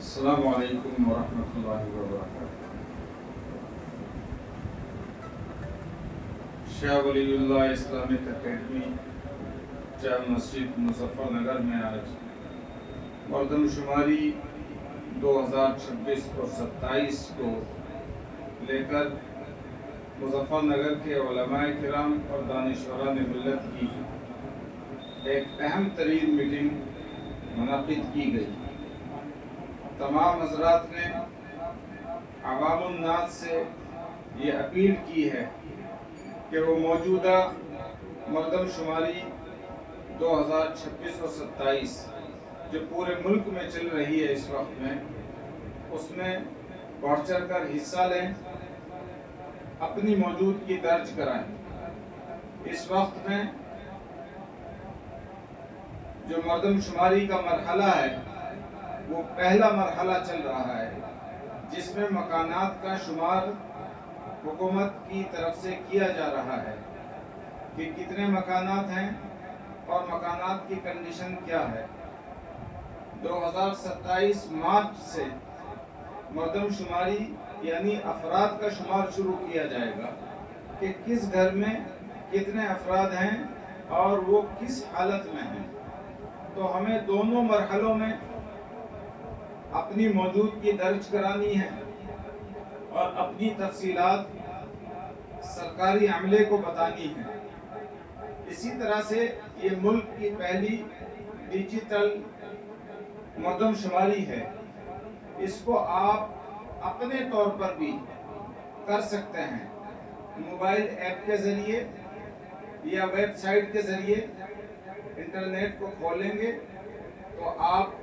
السلام علیکم ورحمۃ اللہ وبرکاتہ۔ شاہ ولی اللہ اسلامک اکیڈمی جامع مسجد مظفر نگر میں آج مردم شماری 2026 اور 27 کو لے کر مظفر نگر کے علماء کرام اور دانشوران ملت کی ایک اہم ترین میٹنگ منعقد کی گئی۔ تمام حضرات نے عوام الناس سے یہ اپیل کی ہے کہ وہ موجودہ مردم شماری 2026 اور 27 جو پورے ملک میں چل رہی ہے اس وقت میں، اس میں بڑھ چڑھ کر حصہ لیں، اپنی موجودگی درج کرائیں۔ اس وقت میں جو مردم شماری کا مرحلہ ہے وہ پہلا مرحلہ چل رہا ہے، جس میں مکانات کا شمار حکومت کی طرف سے کیا جا رہا ہے کہ کتنے مکانات ہیں اور مکانات کی کنڈیشن کیا ہے۔ 2027 مارچ سے مردم شماری یعنی افراد کا شمار شروع کیا جائے گا کہ کس گھر میں کتنے افراد ہیں اور وہ کس حالت میں ہیں۔ تو ہمیں دونوں مرحلوں میں اپنی موجودگی درج کرانی ہے اور اپنی تفصیلات سرکاری عملے کو بتانی ہے۔ اسی طرح سے یہ ملک کی پہلی ڈیجیٹل مردم شماری ہے۔ اس کو آپ اپنے طور پر بھی کر سکتے ہیں، موبائل ایپ کے ذریعے یا ویب سائٹ کے ذریعے۔ انٹرنیٹ کو کھولیں گے تو آپ